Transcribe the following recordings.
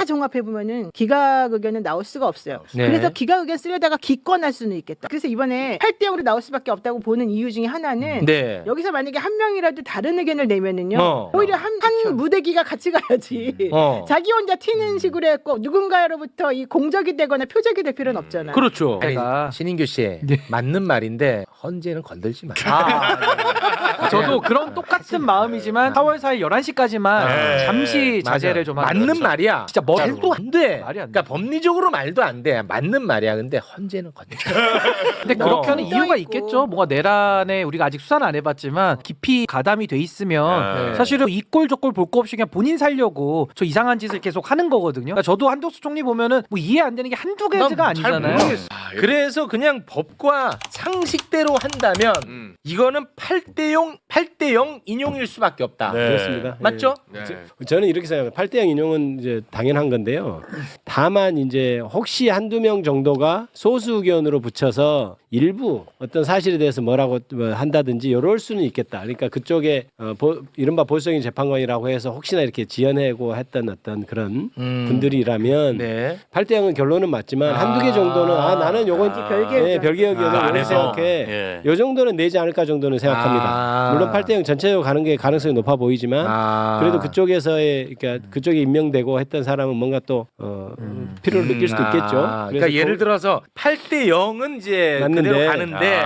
종합해 보면은 기각 의견은 나올 수가 없어요. 네. 그래서 기각 의견 쓰려다가 기권할 수는 있겠다. 그래서 이번에 8대 0으로 나올 수밖에 없다고 보는 이유 중에 하나는 네. 여기서 만약에 한 명이라도 다른 의견을 내면은요 오히려 한 무대기가 같이 가야지. 자기 혼자 튀는 식으로 했고 누군가로부터 이 공적이 되거나 표적이 될 필요는 없잖아요. 그렇죠. 제가 신인규 씨 네. 맞는 말인데 헌재는 건들지 마. 저도 그런 똑같은 마음이지만 4월 4일 11시까지만 네. 잠시 자제를 좀 하는 맞는 말이야. 진짜 말도 안 돼. 말이 안 돼. 그러니까 법리적으로 말도 안 돼. 맞는 말이야. 근데 헌재는 건들지 마. 근데 그렇게 하는 묻어 이유가 있고. 있겠죠. 뭔가 내란에 우리가 아직 수사는 안 해봤지만 깊이 가담이 돼 있으면 사실은 이 꼴 저 꼴 볼 거 없이 그냥 본인 살려고 저 이상한 짓을 계속 하는 거거든요. 그러니까 저도 한덕수 총리 보면은 뭐 이해 안 되는 게 한두 개가 잘 아니잖아요. 모르겠어. 그래서 그냥 법과 상식대로 한다면 이거는 8대 0 인용일 수밖에 없다. 네. 그렇습니다. 맞죠? 네. 저는 이렇게 생각합니다. 8대 0 인용은 이제 당연한 건데요. 다만 이제 혹시 한두 명 정도가 소수 의견으로 붙여서 일부 어떤 사실에 대해서 뭐라고 한다든지 이럴 수는 있겠다. 그러니까 그쪽에 이른바 보수적인 재판관이라고 해서 혹시나 이렇게 지연하고 했던 어떤 그런 분들이라면 네. 8대 0은 결론은 맞지만 한두 개 정도는 나는 요건 별개 의견을 이렇게 안에서. 생각해. 예. 요 정도는 내지 않을까 정도는 생각합니다. 물론 8대 0 전체적으로 가는 게 가능성이 높아 보이지만 그래도 그쪽에서의 그러니까 그쪽에 임명되고 했던 사람은 뭔가 또 필요를 느낄 수도 있겠죠. 그러니까 그래서 예를 들어서 8대 0은 이제 맞는데. 그대로 가는데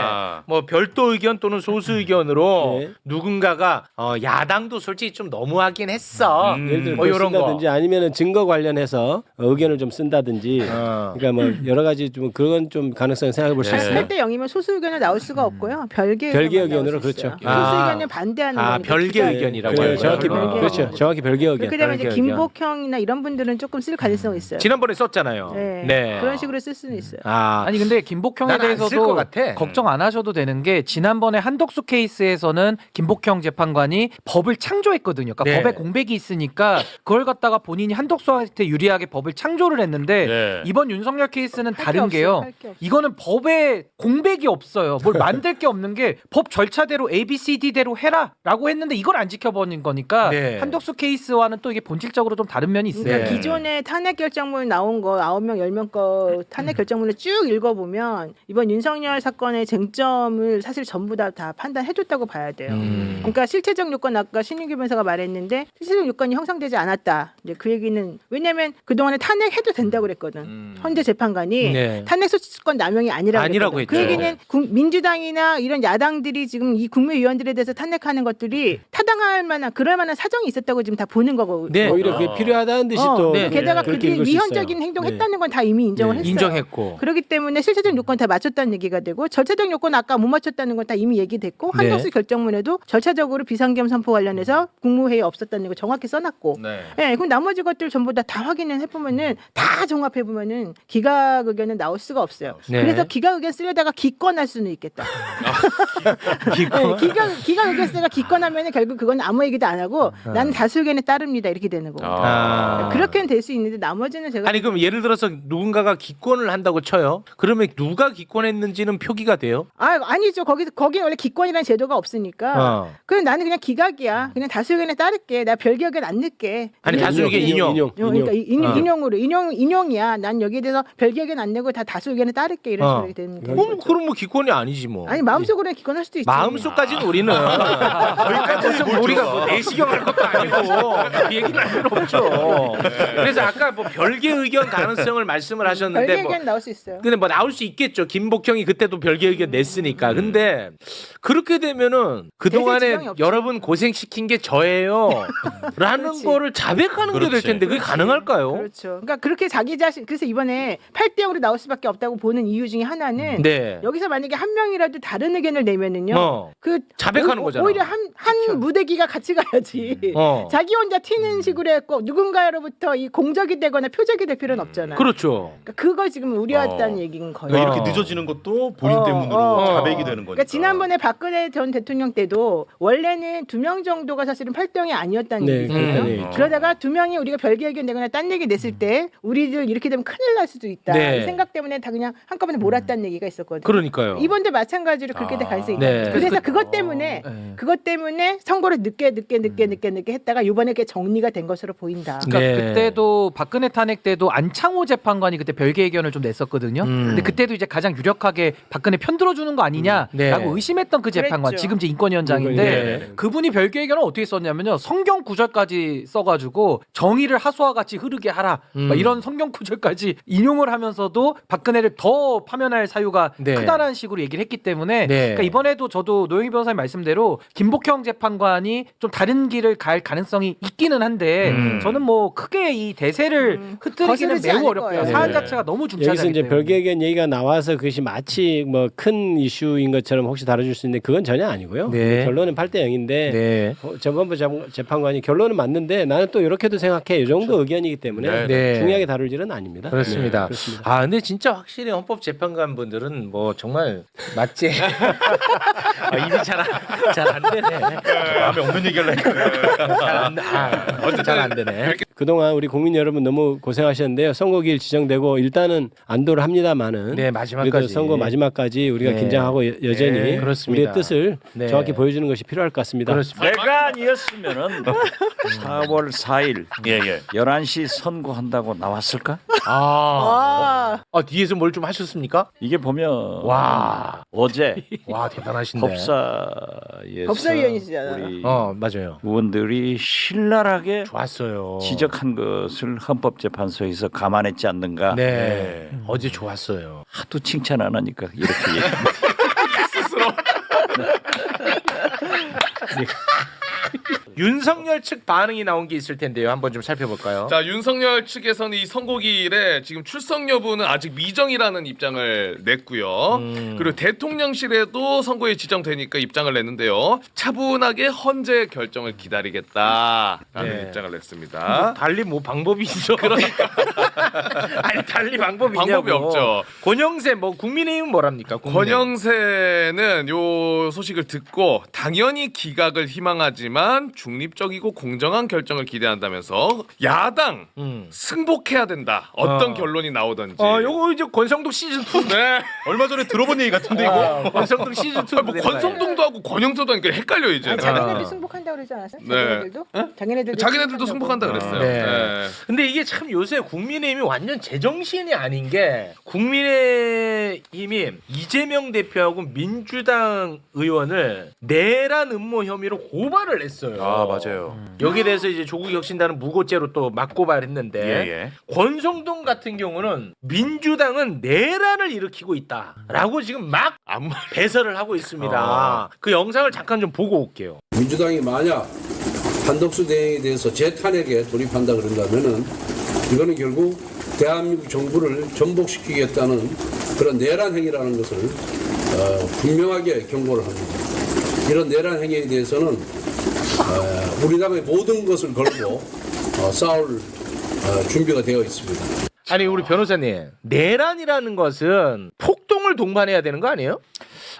뭐 별도 의견 또는 소수 의견으로 네. 누군가가 야당도 솔직히 좀 너무하긴 했어. 예를 들어 뭐 그걸 이런 거. 쓴다든지 아니면은 증거 관련해서 의견을 좀 쓴다든지 그러니까 뭐 여러 가지 좀 그건 좀 가능성 생각해 볼 수 네. 있어요. 8대 0이면 소수 의견은 나올 수가 없고요. 별개 의견으로 나올 수 있어요. 그렇죠. 소수 의견을 반대하는 거니까 별개 기각 의견이라고 그래, 하는 정확히 거예요. 별개 그렇죠. 의견. 정확히 별개 의견. 그렇게 되면 이제 별개 의견. 김복형이나 이런 분들은 조금 쓸 가능성이 있어요. 지난번에 썼잖아요. 네. 그런 식으로 쓸 수는 있어요. 아니 근데 김복형에 난안쓸 것 대해서도 같아. 걱정 안 하셔도 되는 게 지난번에 한덕수 케이스에서는 김복형 재판관이 법을 창조했거든요. 그러니까 네. 법에 공백이 있으니까 그걸 갖다가 본인이 한덕수한테 유리하게 법을 창조를 했는데 네. 이번 윤석열 케이스는 게 다른 없어요. 게요. 할 게 없어요. 이거는 법에 공백이 없어요. 뭘 만들 게 없는 게 법 절차대로 A, B, C, D대로 해라라고 했는데 이걸 안 지켜버린 거니까 네. 한덕수 케이스와는 또 이게 본질적으로 좀 다른 면이 있어요. 그러니까 네. 기존에 탄핵 결정문 나온 거 9명, 10명 거 탄핵 결정문을 쭉 읽어보면 이번 윤석열 사건의 쟁점을 사실 전부 다 판단해줬다고 봐야 돼요. 그러니까 실체적 요건 아까 신인규 변호사가 말했는데 실체적 요건이 형성되지 않았다. 이제 그 얘기는 왜냐하면 그동안에 탄핵해도 된다고 그랬거든. 현재 재판관이 네. 탄핵 소추권 남용이 아니라고 아니라고 했거든. 그 했죠. 얘기는 민주당이나 이런 야당들이 지금 이 국무위원들에 대해서 탄핵하는 것들이 타당할 만한 그럴 만한 사정이 있었다고 지금 다 보는 거고. 네. 오히려 그게 필요하다는 듯이 또 네. 게다가 그렇게 그들이 읽을 수 위헌적인 있어요. 행동했다는 건 다 이미 인정을 했어요. 인정했고. 그렇기 때문에 실체적 요건 다 맞췄다는 얘기가 되고 절차적 요건 아까 못 맞췄다는 건 다 이미 얘기됐고 네. 한덕수 결정문에도 절차적으로 비상겸 선포 관련해서 국무회의 없었다는 거 정확히 써놨고 네. 그럼 나머지 것들 전부 다 확인을 해보면은 다 종합해보면은 기각 의견은 나올 수가 없어요. 네. 그래서 기각 의견 쓰려다가 기권할 수는 있겠다. 네, 기각 의견 쓰다가 기권하면은 결국 그건 아무 얘기도 안 하고 나는 다수 의견에 따릅니다 이렇게 되는 거고. 그렇게는 될 수 있는데 나머지는 제가 아니 그럼 예를 들어서 누군가가 기권을 한다고 쳐요. 그러면 누가 기권했는지는 표기가 돼요? 아니죠. 거기 원래 기권이라는 제도가 없으니까. 그럼 나는 그냥 기각이야. 그냥 다수 의견에 따를게. 나 별개 의견 안 넣을게. 아니 다수 의견 인용. 그러니까 인용으로 인용이야. 난 여기에 대해서 별개 의견 안 내고 다 다수 의견에 따를게 이런 식으로 되는 거죠. 그럼 뭐 기권이 아니지 뭐. 아니 마음속으로는 기권할 수도 있지. 마음속까지는 우리는 저희까지 무슨 우리가 뭐 내시경할 것도 아니고 그 얘기는 할 필요 없죠. 그래서 아까 뭐 별개 의견 가능성을 말씀을 하셨는데 별개 뭐 의견 나올 수 있어요. 근데 뭐 나올 수 있겠죠. 김복형이 그때도 별개 의견 냈으니까. 근데 그렇게 되면은 지장이 그동안에 없죠. 여러분 고생시킨 게 저예요. 라는 그렇지. 거를 자백하는 게 될 그렇지. 텐데 그게 가능할까요? 그렇죠. 그러니까 그렇게 자기 자신 그래서 이번에 8대 0으로 나올 수밖에 없다고 보는 이유 중에 하나는 네. 여기서 만약에 한 명이라도 다른 의견을 내면은요. 그 자백하는 거잖아. 오히려 한 무대기가 같이 가야지. 자기 혼자 튀는 식으로 했고 누군가로부터 이 공적이 되거나 표적이 갑자기 될 필요는 없잖아요. 그렇죠. 그러니까 그걸 지금 우려했다는 얘기인 거예요. 그러니까 이렇게 늦어지는 것도 본인 때문으로 자백이 되는 거니까. 그러니까 지난번에 박근혜 전 대통령 때도 원래는 2명 정도가 사실은 8동이 아니었다는 네, 얘기거든요. 네. 그러다가 2명이 우리가 별개 의견 내거나 딴 얘기 냈을 때 우리들 이렇게 되면 큰일 날 수도 있다. 네. 이 생각 때문에 다 그냥 한꺼번에 몰았다는 얘기가 있었거든요. 그러니까요. 이번도 마찬가지로 그렇게 될 가능성이 있다. 네. 그래서 그것 때문에 선거를 늦게 했다가 이번에 그게 정리가 된 것으로 보인다. 그러니까 네. 그때도 박근혜 탄핵 때도 안창호 재판관이 그때 별개 의견을 좀 냈었거든요. 근데 그때도 이제 가장 유력하게 박근혜 편 들어주는 거 아니냐라고 네. 의심했던 그 재판관, 그랬죠. 지금 이제 인권위원장인데 네. 그분이 별개 의견을 어떻게 썼냐면요, 성경 구절까지 써가지고 정의를 하수와 같이 흐르게 하라, 막 이런 성경 구절까지 인용을 하면서도 박근혜를 더 파면할 사유가 네. 크다라는 식으로 얘기를 했기 때문에 네. 그러니까 이번에도 저도 노영희 변호사님 말씀대로 김복형 재판관이 좀 다른 길을 갈 가능성이 있기는 한데 저는 뭐 크게 이 대세를 흐트리기는 거스르지 매우 않을 어렵고요. 거예요. 사안 네. 자체가 너무 중차지하기 여기서 이제 때문에. 별개 의견 얘기가 나와서 그것이 마치 뭐 큰 이슈인 것처럼 혹시 다뤄줄 수 있는데 그건 전혀 아니고요. 네. 결론은 8대 0인데 네. 재판부 재판관이 결론은 맞는데 나는 또 이렇게도 생각해. 이 정도 의견이기 때문에 네. 중요하게 다룰 일은 아닙니다. 그렇습니다. 네, 그렇습니다. 아, 근데 진짜 확실히 헌법재판관 분들은 뭐 정말 맞지. 입이 잘 안 되네. 마음에 없는 얘기를 하니까. 잘 안 되네. 그동안 우리 국민 여러분 너무 고생하셨는데요. 선거기일 지정되고 일단은 안도를 합니다만은 네, 그래도 마지막까지. 선거 마지막까지 우리가 네. 긴장하고 여전히 네, 그렇습니다. 우리의 뜻을 네. 정확히 보여주는 것이 필요할 것 같습니다. 그렇습니다. 내가 아니었으면은 4월 4일 예, 예. 11시 선고한다고 나왔을까? 뒤에서 뭘 좀 하셨습니까? 이게 보면 와. 어제 와, 대단하신데. 법사에서 법사위원이시잖아요. 우리 맞아요. 의원들이 신랄하게 좋았어요. 지적한 것을 헌법재판소에서 감안했지 않는가? 네. 어제 좋았어요. 하도 칭찬 안 하니까 이렇게 얘기합니다. 윤석열 측 반응이 나온 게 있을 텐데요. 한번 좀 살펴볼까요? 자, 윤석열 측에서는 이 선고기일에 지금 출석 여부는 아직 미정이라는 입장을 냈고요. 그리고 대통령실에도 선고일 지정되니까 입장을 냈는데요. 차분하게 헌재 결정을 기다리겠다라는 네. 입장을 냈습니다. 달리 뭐 방법이 있어? 그러니까. 아니, 달리 방법이 방법이 있냐고. 없죠. 권영세 뭐 국민의힘은 뭐랍니까? 국민의힘. 권영세는 요 소식을 듣고 당연히 기각을 희망하지만 중립적이고 공정한 결정을 기대한다면서 야당 승복해야 된다. 어떤 결론이 나오든지. 요거 이제 권성동 시즌 2. 네. 얼마 전에 들어본 얘기 같은데 이거. 권성동 시즌 2. 뭐 권성동도 하고 권영서도 하니까 헷갈려 이제. 아니, 자기네들 승복한다고 그러지 않았어요? 네. 자기네들도 승복한다 그랬어요. 네. 네. 근데 이게 참 요새 국민의힘이 완전 제정신이 아닌 게 국민의힘이 이재명 대표하고 민주당 의원을 내란 음모 혐의로 고발을 했어요. 아, 맞아요. 여기에 대해서 이제 조국 혁신단은 무고죄로 또 맞고발했는데 예, 예. 권성동 같은 경우는 민주당은 내란을 일으키고 있다라고 지금 막 아무 말. 배설을 하고 있습니다. 그 영상을 잠깐 좀 보고 올게요. 민주당이 만약 한덕수 대행에 대해서 재탄핵에 돌입한다 그런다면은 이거는 결국 대한민국 정부를 전복시키겠다는 그런 내란 행위라는 것을 분명하게 경고를 합니다. 이런 내란 행위에 대해서는 우리 당의 모든 것을 걸고 싸울 준비가 되어 있습니다. 아니 우리 변호사님, 내란이라는 것은 폭동을 동반해야 되는 거 아니에요?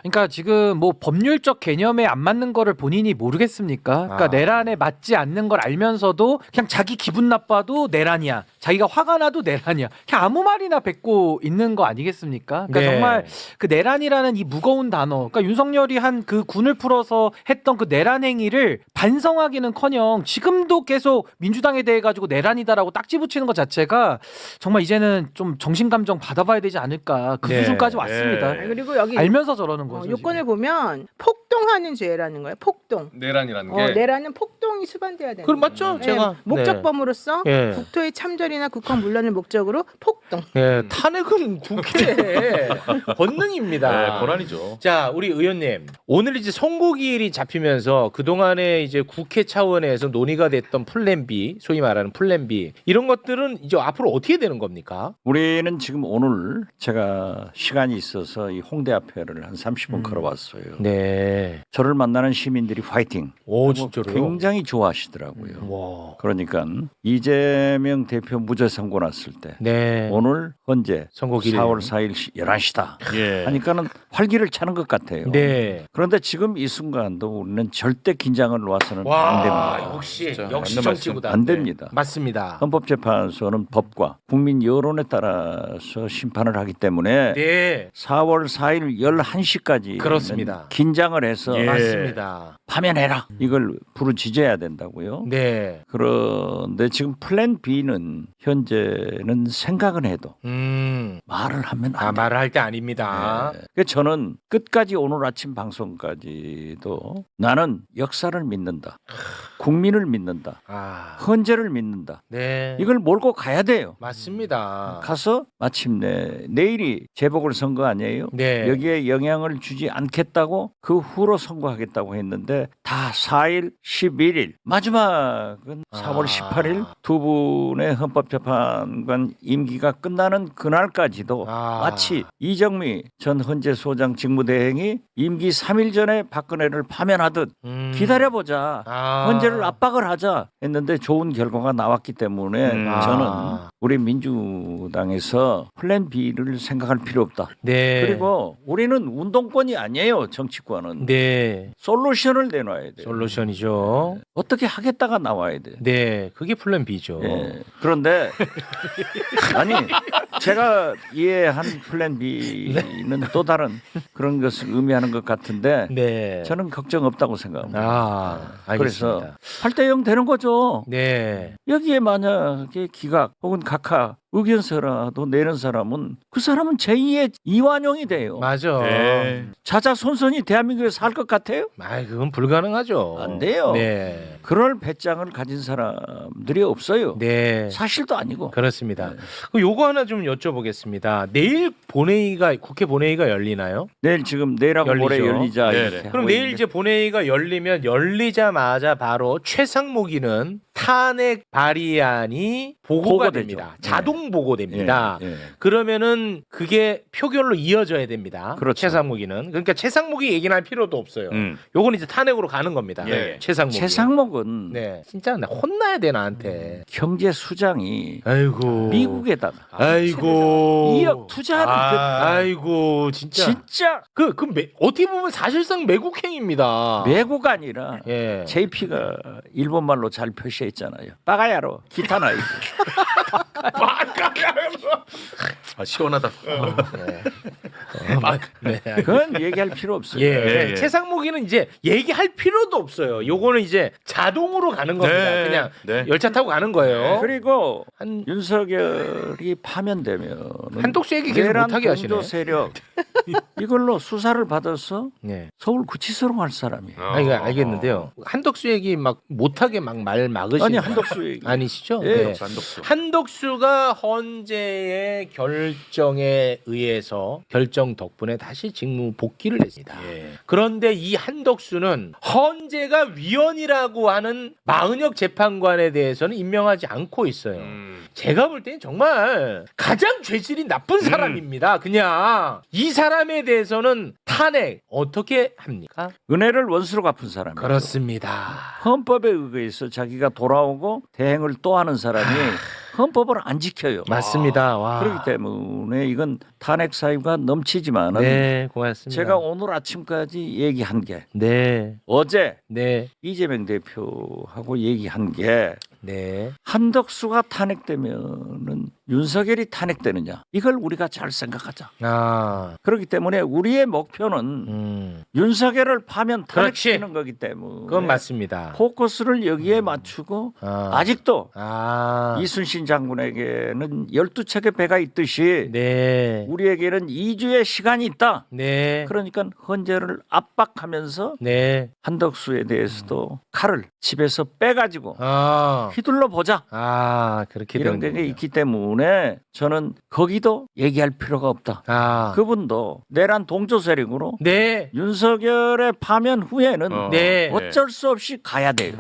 그러니까 지금 뭐 법률적 개념에 안 맞는 거를 본인이 모르겠습니까? 그러니까 내란에 맞지 않는 걸 알면서도 그냥 자기 기분 나빠도 내란이야, 자기가 화가 나도 내란이야, 그냥 아무 말이나 뱉고 있는 거 아니겠습니까? 그러니까 네. 정말 그 내란이라는 이 무거운 단어, 그러니까 윤석열이 한 그 군을 풀어서 했던 그 내란 행위를 반성하기는커녕 지금도 계속 민주당에 대해 가지고 내란이다라고 딱지 붙이는 것 자체가 정말 이제는 좀 정신감정 받아봐야 되지 않을까, 그 네. 수준까지 왔습니다. 아니, 그리고 여기 알면서 저러는 거죠. 요건을 지금. 보면 폭동하는 죄라는 거예요. 폭동. 내란이라는 게. 내란은 폭동이 수반돼야 되는 그럼 거예요. 맞죠? 네, 제가 목적범으로서 예. 국토의 참전이나 국헌 문란을 목적으로 폭동. 예, 탄핵은 국회 권능입니다. 네, 권한이죠. 자, 우리 의원님, 오늘 이제 선고기일이 잡히면서 그 동안에 이제 국회 차원에서 논의가 됐던 플랜 B, 소위 말하는 플랜 B, 이런 것들은 이제 앞으로 어떻게 되는 겁니까? 우리는 지금 오늘 제가 시간이 있어서 이 홍대 앞에를 한 30분 걸어왔어요. 네. 저를 만나는 시민들이 파이팅. 오, 진짜로요? 굉장히 좋아하시더라고요. 와. 그러니까 이재명 대표 무죄 선고 났을 때 네. 오늘 현재 선고기일. 4월 4일 11시다 예. 하니까는 활기를 차는 것 같아요. 네. 그런데 지금 이 순간도 우리는 절대 긴장을 놓아서는 안 와, 됩니다. 역시 진짜 역시 맞는 정치구다. 안 됩니다. 맞습니다. 헌법재판소는 법과 국민 여론에 따라서 심판을 하기 때문에 네. 4월 4일 11시까지 그렇습니다. 긴장을 해서 예. 맞습니다. 파면해라. 이걸 부르짖어야 된다고요. 네. 그런데 지금 플랜 B는 현재는 생각은 해도 말을 하면 안 돼요. 말을 할 때 아닙니다. 네. 그래서 저는 끝까지 오늘 아침 방송까지도 나는 역사를 믿는다. 국민을 믿는다. 아, 헌재를 믿는다. 네. 이걸 몰고 가야 돼요. 맞습니다. 가서 마침내 내일이 재보궐선거 아니에요? 네. 여기에 영향을 주지 않겠다고 그 후로 선거하겠다고 했는데 다 4일, 11일 마지막은 4월 18일 두 분의 헌법재판관 임기가 끝나는 그날까지도 마치 이정미 전 헌재소장 직무대행이 임기 3일 전에 박근혜를 파면하듯 기다려보자. 헌재를 압박을 하자 했는데 좋은 결과가 나왔기 때문에 저는 우리 민주당에서 플랜 B를 생각할 필요 없다. 네. 그리고 우리는 운동권이 아니에요. 정치권은. 네. 솔루션을 내놔야 돼요. 솔루션이죠. 어떻게 하겠다가 나와야 돼. 네. 그게 플랜 B죠. 예. 그런데 아니 제가 이해한 플랜 B는 또 다른 그런 것을 의미하는 것 같은데 네. 저는 걱정 없다고 생각합니다. 알겠습니다. 그래서 8대0 되는 거죠. 네. 여기에 만약에 기각 혹은 각하 의견서라도 내는 사람은 그 사람은 제2의 이완용이 돼요. 맞아. 네. 자자손손이 대한민국에 살 것 같아요? 그건 불가능하죠. 안 돼요. 네. 그럴 배짱을 가진 사람들이 없어요. 네. 사실도 아니고. 그렇습니다. 네. 그럼 요거 하나 좀 여쭤보겠습니다. 내일 국회 본회의가 열리나요? 내일 지금 내일하고 열리죠. 모레 열리자. 네네. 이렇게 그럼 하고 내일 있는데 이제 본회의가 열리면 열리자마자 바로 최상목이는 탄핵 발의안이 보고가 보고되죠. 됩니다. 자동 보고됩니다. 예, 예. 그러면은 그게 표결로 이어져야 됩니다. 그렇죠. 최상목이는. 그러니까 최상목이 얘기는 할 필요도 없어요. 요건 이제 탄핵으로 가는 겁니다. 예. 최상목이. 최상목은 네. 진짜 나 혼나야 돼 나한테. 경제 수장이 아이고. 미국에다가 아이고. 2억 투자하는 아이고 진짜. 진짜 어떻게 보면 사실상 매국행입니다. 외국 아니라 예. JP가 일본 말로 잘 표시했잖아요. 빠가야로 기타나 이거. 아, 시원하다. 네. 그건 얘기할 필요 없어요. 예. 예. 최상목이는 이제 얘기할 필요도 없어요. 요거는 이제 자동으로 가는 겁니다. 네. 그냥 네. 열차 타고 가는 거예요. 그리고 한 윤석열이 파면되면 한독수 얘기 계속 내란 못하게 하시네. 공조 세력 이걸로 수사를 받아서 네. 서울구치소로 갈 사람이에요. 이거 알겠는데요. 한덕수 얘기 막 못하게 막 말 막으시는 아니 한덕수 얘기. 아니시죠? 예. 네. 한독수. 한덕수가 헌재의 결정에 의해서 결정 덕분에 다시 직무 복귀를 했습니다. 예. 그런데 이 한덕수는 헌재가 위헌이라고 하는 마은혁 재판관에 대해서는 임명하지 않고 있어요. 제가 볼 때는 정말 가장 죄질이 나쁜 사람입니다. 그냥 이 사람에 대해서는 탄핵 어떻게 합니까? 은혜를 원수로 갚은 사람이에요. 그렇습니다. 헌법에 의해서 자기가 돌아오고 대행을 또 하는 사람이 헌법을 안 지켜요. 맞습니다. 와. 그렇기 때문에 이건 탄핵 사유가 넘치지만은 네, 고맙습니다. 제가 오늘 아침까지 얘기한 게 네, 어제 네, 이재명 대표하고 얘기한 게 네. 한덕수가 탄핵되면은 윤석열이 탄핵되느냐 이걸 우리가 잘 생각하자. 그렇기 때문에 우리의 목표는 윤석열을 파면 그렇지. 탄핵시키는 거기 때문에 그건 맞습니다. 포커스를 여기에 맞추고 아직도 아, 이순신 장군에게는 12척의 배가 있듯이 네, 우리에게는 2주의 시간이 있다. 네, 그러니까 헌재를 압박하면서 네, 한덕수에 대해서도 칼을 집에서 빼가지고 아, 휘둘러 보자. 그렇게 이런 되는 게 거군요. 있기 때문에 때문에 저는 거기도 얘기할 필요가 없다. 아. 그분도 내란 동조 세력으로 네. 윤석열의 파면 후에는 네. 어쩔 수 없이 가야 돼요.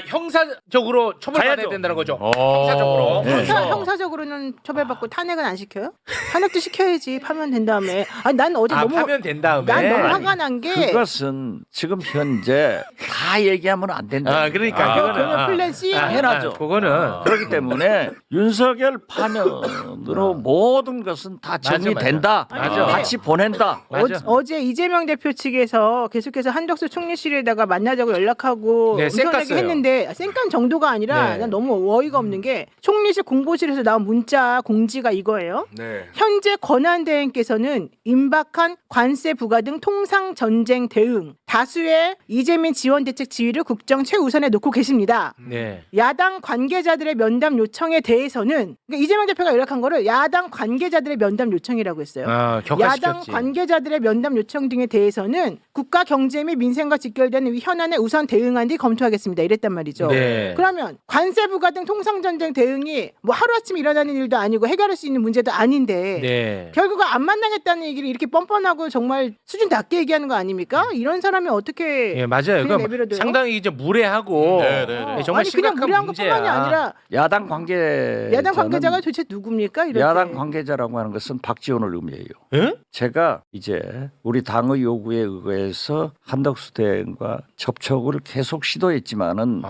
형사적으로 처벌받아야 가야죠. 된다는 거죠. 형사적으로. 네. 형사적으로는 처벌받고 탄핵은 안 시켜요? 탄핵도 시켜야지. 파면 된 다음에. 아니 난 어제 너무 파면 된 다음에. 난 너무 화가 난 게 그것은 지금 현재 다 얘기하면 안 된다. 그러니까 그러면 플랜 C 당연하죠. 그거는 그렇기 때문에 윤석열 파면으로 모든 것은 다 정리된다. 맞아. 같이 보낸다. 맞아. 어제 이재명 대표 측에서 계속해서 한덕수 총리실에다가 만나자고 연락하고 네, 우선하게 쌩깠어요. 했는데 쌩깐 정도가 아니라 네. 난 너무 어이가 없는 게 총리실 공보실에서 나온 문자 공지가 이거예요. 네. 현재 권한대행께서는 임박한 관세 부과 등 통상 전쟁 대응 다수의 이재민 지원 대책 지휘를 국정 최우선에 놓고 계십니다. 네. 야당 관계자들의 면담 요청에 대해서는 그러니까 이재명 대표가 연락한 거를 야당 관계자들의 면담 요청이라고 했어요. 야당 격화시켰지. 관계자들의 면담 요청 등에 대해서는 국가 경제 및 민생과 직결되는 현안에 우선 대응한 뒤 검토하겠습니다. 이랬단 말이죠. 네. 그러면 관세 부과 등 통상 전쟁 대응이 뭐 하루아침에 일어나는 일도 아니고 해결할 수 있는 문제도 아닌데 네. 결국 안 만나겠다는 얘기를 이렇게 뻔뻔하고 정말 수준 낮게 얘기하는 거 아닙니까? 이런 사람이 어떻게 예, 맞아요. 그냥 그럼 내버려둬요? 상당히 이제 무례하고 네, 네, 네. 예, 정말 아니 그냥 심각한 무례한 문제야. 것뿐만이 아니라 야당 관계 야당 관계자가 도대체 누굽니까? 이럴 야당 때. 관계자라고 하는 것은 박지원을 의미해요. 예? 제가 이제 우리 당의 요구에 의거해서 한덕수 대행과 접촉을 계속 시도했지만은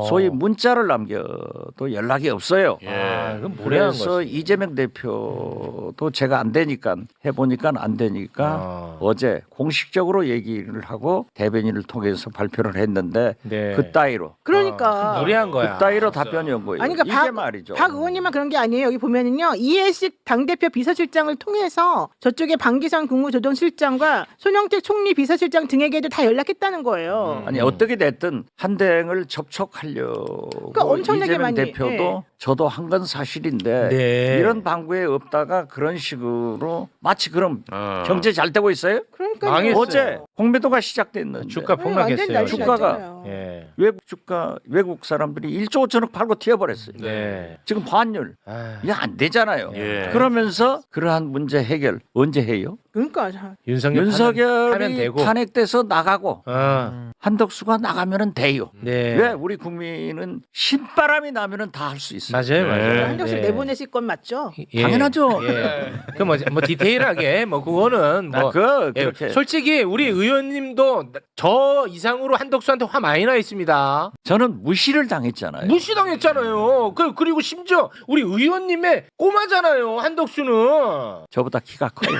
소위 문자를 남겨도 연락이 없어요. 그건 무례한 그래서 거지. 이재명 대표도 제가 안 되니까 해보니까 안 되니까 어제 공식적으로 얘기를 하고 대변인을 통해서 발표를 했는데 네. 그따위로 그러니까 무례한 거야. 그따위로 답변이 온 거예요. 아니 그러니까 이게 말이죠. 박 의원님만 그런 게 아니에요. 여기 보면은요. 이해식 당대표 비서실장을 통해서 저쪽에 방기선 국무조정실장과 손영택 총리 비서실장 등에게도 다 연락했다는 거예요. 아니 어떻게 됐든 한대행을 접촉하려고 그러니까 엄청나게 이재명 많이, 대표도 네. 저도 한 건 사실인데 네. 이런 방구에 없다가 그런 식으로 마치 그럼 경제 잘 되고 있어요? 그러니까 망했어요. 어제 공매도가 시작됐는데 주가 완전 폭락했어요. 난리 주가가 났잖아요. 예. 외국 사람들이 1조 5천억 팔고 튀어버렸어요. 네. 지금 반율 이게 안 되잖아요. 예. 그러면서 그러한 문제 해결 언제 해요? 그러니까 윤석열이 윤석열이 되고. 탄핵돼서 나가고 한덕수가 나가면은 돼요. 네. 왜 우리 국민은 신바람이 나면은 다 할 수 있어요. 맞아요, 맞아요. 한덕수 네. 내보내실 건 맞죠? 예. 당연하죠. 예. 그뭐 디테일하게 뭐 그거는 뭐 예, 그렇게 솔직히 우리 의원님도 저 이상으로 한덕수한테 화 많이 나 있습니다. 저는 무시를 당했잖아요. 무시당했잖아요. 그리고 심지어 우리 의원님의 꼬마잖아요. 한덕수는. 저보다 키가 커요.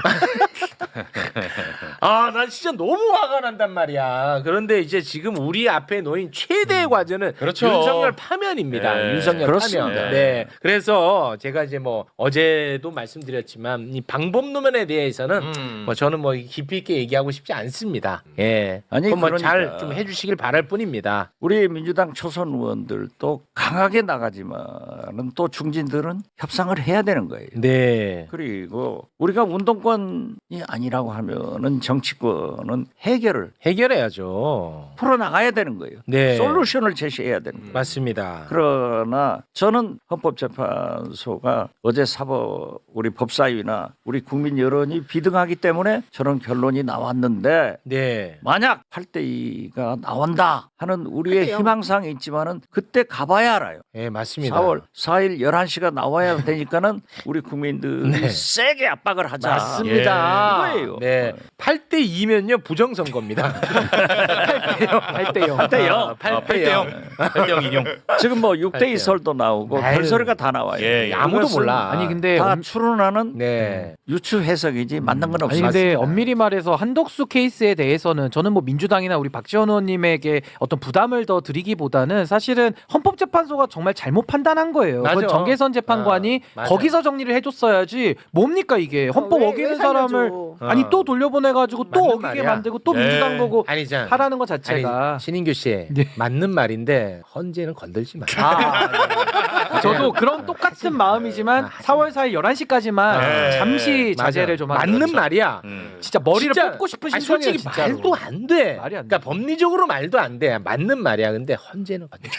난 진짜 너무 화가 난단 말이야. 그런데 이제 지금 우리 앞에 놓인 최대의 과제는 그렇죠. 윤석열 파면입니다. 네. 윤석열 그렇습니다. 파면. 네. 그래서 제가 이제 뭐 어제도 말씀드렸지만 이 방법론에 대해서는 뭐 저는 뭐 깊이 있게 얘기하고 싶지 않습니다. 예. 아니, 뭐잘 그러니까. 좀 해주시길 바랄 뿐입니다. 우리 민주당 초선 의원들도 강하게 나가지만은 또 중진들은 협상을 해야 되는 거예요. 네. 그리고 우리가 운동권이 아니라고 하면은 정치권은 해결을 해결해야죠. 풀어 나가야 되는 거예요. 네. 솔루션을 제시해야 되는 거예요. 맞습니다. 그러나 저는 헌법재판소가 어제 사법 우리 법사위나 우리 국민 여론이 비등하기 때문에 저런 결론이 나왔는데 네. 만약 8대2가 나온다 하는 우리의 8대0. 희망사항이 있지만은 그때 가봐야 알아요. 예, 맞습니다. 4월 4일 11시가 나와야 되니까는 우리 국민들이 세게 압박을 하자. 맞습니다. 이거예요. 네. 8대 2면요 부정선거입니다. 8대 0. 8대 0. 8대 0. 8대0 인용. 지금 뭐 6대2 설도 나오고 아유. 별소리가 다 나와요. 예, 아무도 이것은 몰라. 아니 근데 다 추론하는 네. 유추 해석이지 맞는 건 아니 없습니다. 근데 엄밀히 말해서 한덕수 케이스에 대해서는 저는 뭐 민주당이나 우리 박지원 의원님에게 어떤 부담을 더 드리기보다는 사실은 헌법재판소가 정말 잘못 판단한 거예요. 맞아. 그건 정계선 재판관이 맞아요. 거기서 정리를 해줬어야지 뭡니까 이게 헌법 왜 어기는 살려줘? 사람을 아이고. 아니 또 돌려보내가지고 또 맞는 어기게 말이야. 만들고 또 민주당 보고 아니잖아. 하라는 것 자체가. 아니, 신인규 씨 네. 맞는 말인데 헌재는 건들지 마. 저도 그런 똑같은 마음이지만 4월 4일 11시까지만 잠시 자제를 좀 하는 맞는 말이야. 진짜 머리를 진짜, 뽑고 싶은 아니, 심정이에요. 솔직히 진짜로. 말도 안 돼. 말이 안 돼. 그러니까 법리적으로 말도 안 돼. 맞는 말이야. 근데 헌재는 건들지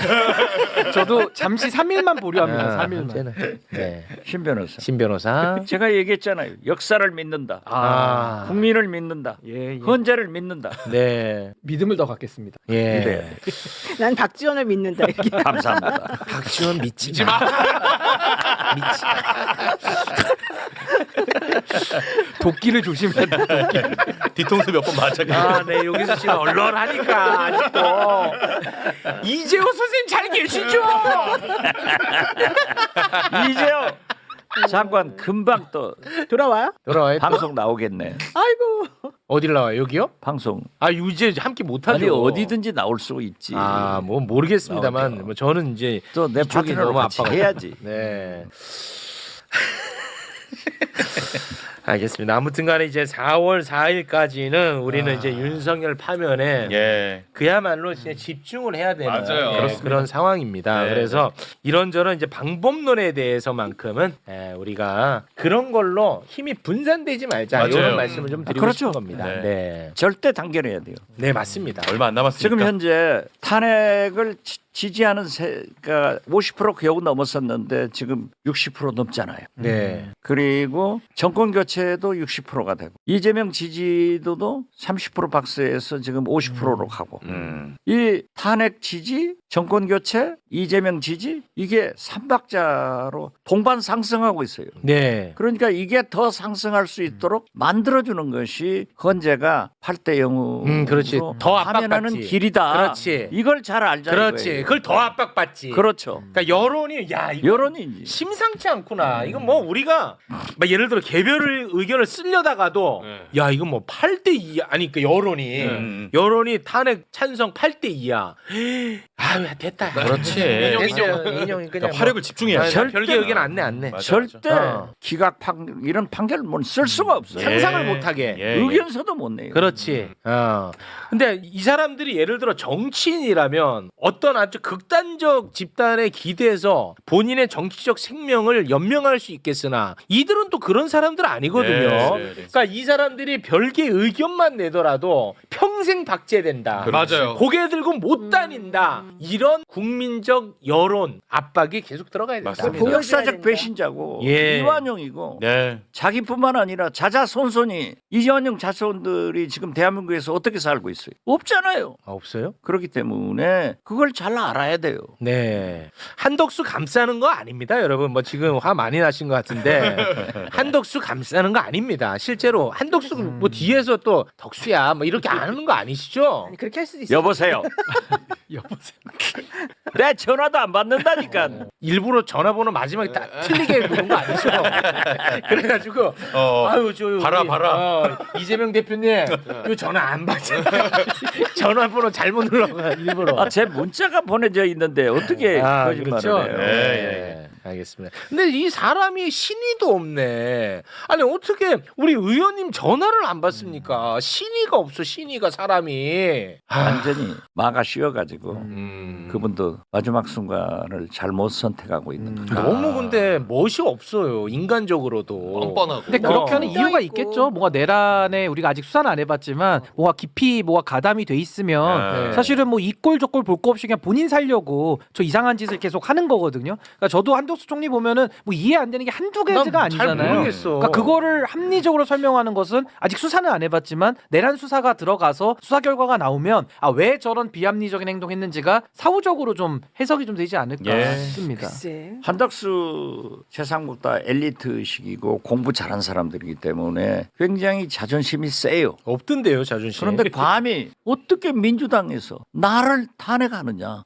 저도 잠시 3일만 보류합니다. 마. 3일만. 헌재는. 네. 신 변호사. 신 변호사. 제가 얘기했잖아요. 역사를 믿는다. 아. 국민을 믿는다. 예, 예. 헌재를 믿는다. 네. 믿음을 더 갖겠습니다. 예. 믿어야 돼. 난 박지원을 믿는다. 이렇게. 감사합니다. 박지원 믿지 마. 믿지 도끼를 조심해야 돼. 뒤통수 몇 번 맞아. 아, 네. 여기서 지금 얼얼하니까 아직도 이재호 선생님 잘 계시죠? 이재호 장관 금방 또 돌아와요? 돌아와요. 또? 방송 나오겠네. 아이고. 어딜 나와요? 여기요? 방송. 아, 이제 함께 못 하죠. 아니 어디든지 나올 수 있지. 아, 뭐 모르겠습니다만 나오죠. 뭐 저는 이제 또 내 이쪽이 파트너로 너무 같이 아파가지고. 해야지. 네. 알겠습니다. 아무튼간에 이제 4월 4일까지는 우리는 이제 윤석열 파면에 예. 그야말로 진짜 집중을 해야 되는 맞아요. 그렇습니다. 그런 상황입니다. 네. 그래서 이런저런 이제 방법론에 대해서만큼은 우리가 그런 걸로 힘이 분산되지 말자 맞아요. 이런 말씀을 좀 드리고 그렇죠. 싶은 겁니다. 네. 네, 절대 단결해야 돼요. 네 맞습니다. 얼마 안 남았으니까. 지금 현재 탄핵을 지지하는 세가 50% 겨우 넘었었는데 지금 60% 넘잖아요. 네, 그리고 정권 교체도 60%가 되고 이재명 지지도도 30% 박스에서 지금 50%로 가고 이 탄핵 지지, 정권 교체, 이재명 지지 이게 삼박자로 동반 상승하고 있어요. 네. 그러니까 이게 더 상승할 수 있도록 만들어주는 것이 헌재가 8대 0으로 그렇지. 더 하면하는 압박받지. 길이다. 그렇지. 이걸 잘 알자. 그렇지. 이거예요. 그걸 더 압박받지. 그렇죠. 그러니까 여론이 야 이거 여론이 심상치 않구나. 이건 뭐 우리가 막 예를 들어 개별 의견을 쓰려다가도 야 이건 뭐 8대 2 아니 그 여론이 탄핵 찬성 8대 2야. 아유 됐다. 그렇지. 인용이 그냥 그러니까 화력을 집중해야 돼. 절대 별개 의견 안 내. 맞아, 절대 맞아. 기각 이런 판결 쓸 수가 없어요. 상상을 못 하게. 예. 의견서도 못 내요. 그렇지. 근데 이 사람들이 예를 들어 정치인이라면 어떤 아주 극단적 집단에 기대서 본인의 정치적 생명을 연명할 수 있겠으나 이들은 또 그런 사람들 아니거든요. 네. 그러니까 이 사람들이 별개 의견만 내더라도 평생 박제된다. 맞아요. 고개 들고 못 다닌다. 이런 국민적 여론 압박이 계속 들어가야 된다. 맞습니다. 보여줘야 역사적 된다. 배신자고 예. 이완용이고 네. 자기뿐만 아니라 자자손손이 이완용 자손들이 지금 대한민국에서 어떻게 살고 있어요? 없잖아요. 아, 없어요? 그렇기 때문에 그걸 잘 알아야 돼요. 네. 한덕수 감싸는 거 아닙니다, 여러분. 뭐 지금 화 많이 나신 것 같은데 한덕수 감싸는 거 아닙니다. 실제로 한덕수 뭐 뒤에서 또 덕수야 뭐 이렇게 안 하는 거 아니시죠? 아니, 그렇게 할 수도 있어요. 여보세요. 내 전화도 안 받는다니까. 일부러 전화번호 마지막에 다 틀리게 부른 거 아니죠? 그래가지고 아유 저 봐라. 이재명 대표님 이 전화 안 받죠? 전화번호 잘못 눌러가 일부러. 아, 제 문자가 보내져 있는데 어떻게 거짓말을 그렇죠? 해요? 예. 알겠습니다. 근데 이 사람이 신의도 없네. 아니 어떻게 우리 의원님 전화를 안 받습니까? 신의가 없어. 신의가 사람이. 완전히 마가 씌어가지고 그분도 마지막 순간을 잘못 선택하고 있는 거죠. 너무 근데 멋이 없어요. 인간적으로도. 뻔뻔하고. 근데 그렇게 하는 어. 이유가 있고. 있겠죠. 뭔가 내란에 우리가 아직 수사는 안 해봤지만 뭐가 깊이 뭐가 가담이 돼 있으면 네. 사실은 뭐 이 꼴 저 꼴 볼 거 없이 그냥 본인 살려고 저 이상한 짓을 계속 하는 거거든요. 그러니까 저도 한덕수 총리 보면은 뭐 이해 안 되는 게 한두 개가 난 잘 아니잖아요. 모르겠어. 그러니까 그거를 합리적으로 설명하는 것은 아직 수사는 안 해봤지만 내란 수사가 들어가서 수사 결과가 나오면 왜 저런 비합리적인 행동했는지가 사후적으로 좀 해석이 좀 되지 않을까 예. 싶습니다. 글쎄. 한덕수 세상보다 엘리트식이고 공부 잘한 사람들이기 때문에 굉장히 자존심이 세요. 없던데요, 자존심. 그런데 감히 어떻게 민주당에서 나를 탄핵하느냐.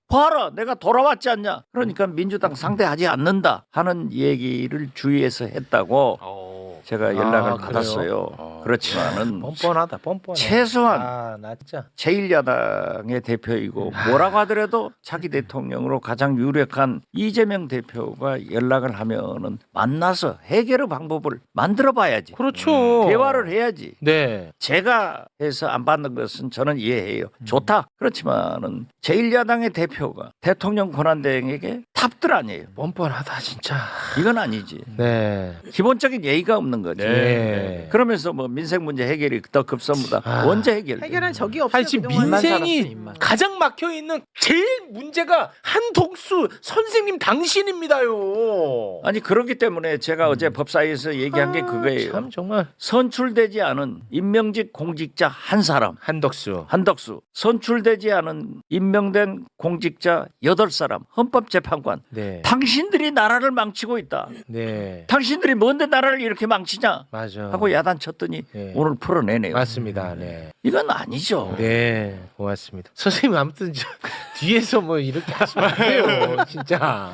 봐라 내가 돌아왔지 않냐. 그러니까 민주당 상대하지 않는다 하는 얘기를 주위에서 했다고 제가 연락을 아, 받았어요. 그렇지만은 뻔뻔하다, 뻔뻔해. 최소한 나 진짜. 제1야당의 대표이고 뭐라고 하더라도 차기 대통령으로 가장 유력한 이재명 대표가 연락을 하면은 만나서 해결의 방법을 만들어 봐야지. 그렇죠. 대화를 해야지. 네. 제가 해서 안 받는 것은 저는 이해해요. 좋다. 그렇지만은 제1야당의 대표가 대통령 권한대행에게 탑들 아니에요. 뻔뻔하다, 진짜. 이건 아니지. 네. 기본적인 예의가 없는 거지. 네. 그러면서 뭐 민생 문제 해결이 더 급선무다. 아. 언제 해결? 해결한 적이 없어요. 아니 지금 그동안. 민생이 입만. 가장 막혀 있는 제일 문제가 한덕수 선생님 당신입니다요. 아니 그렇기 때문에 제가 어제 법사위에서 얘기한 게 그거예요. 참 정말 선출되지 않은 임명직 공직자 한 사람 한덕수. 한덕수 선출되지 않은 임명된 공직자 8사람 헌법재판관 네. 당신들이 나라를 망치고 있다. 네. 당신들이 뭔데 나라를 이렇게 망치냐 맞아. 하고 야단쳤더니 네. 오늘 풀어내네요. 맞습니다. 네. 이건 아니죠. 네, 고맙습니다. 선생님 아무튼 저 뒤에서 뭐 이렇게 하시면 안 돼요, 진짜.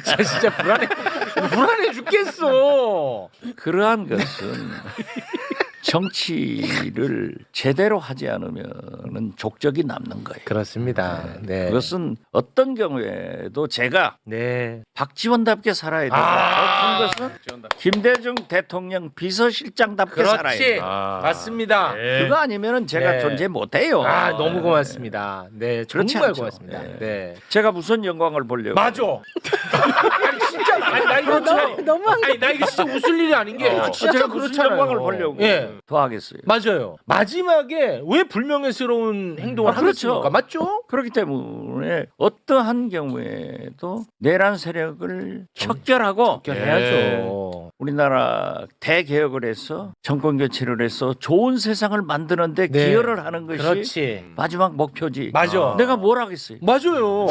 저 진짜 불안해 죽겠어. 그러한 것은 정치를 제대로 하지 않으면 족적이 남는 거예요. 그렇습니다. 네. 그것은 어떤 경우에도 제가 네. 박지원답게 살아야 된다. 어떤 것은 김대중 대통령 비서실장답게 살아야 그렇지. 된다. 맞습니다. 그거 아니면은 제가 네. 존재 못해요. 아, 너무 고맙습니다. 네, 그렇지 정말 않죠. 고맙습니다. 네. 네. 제가 무슨 영광을 보려고? 맞아. 아니 진짜 아니 나 이거 너무한 아니 나 이거 진짜 웃을 일이 아닌 게 진짜 제가 무슨 그렇잖아요. 영광을 보려고 예. 더 하겠어요. 맞아요. 마지막에 왜 불명예스러운 행동을 그렇죠. 하겠습니까? 맞죠? 그렇기 때문에 어떠한 경우에도 내란 세력을 척결하고 해야죠. 우리나라 대개혁을 해서 정권 교체를 해서 좋은 세상을 만드는데 네. 기여를 하는 것이 그렇지. 마지막 목표지. 맞아. 내가 뭘 하겠어요? 맞아요.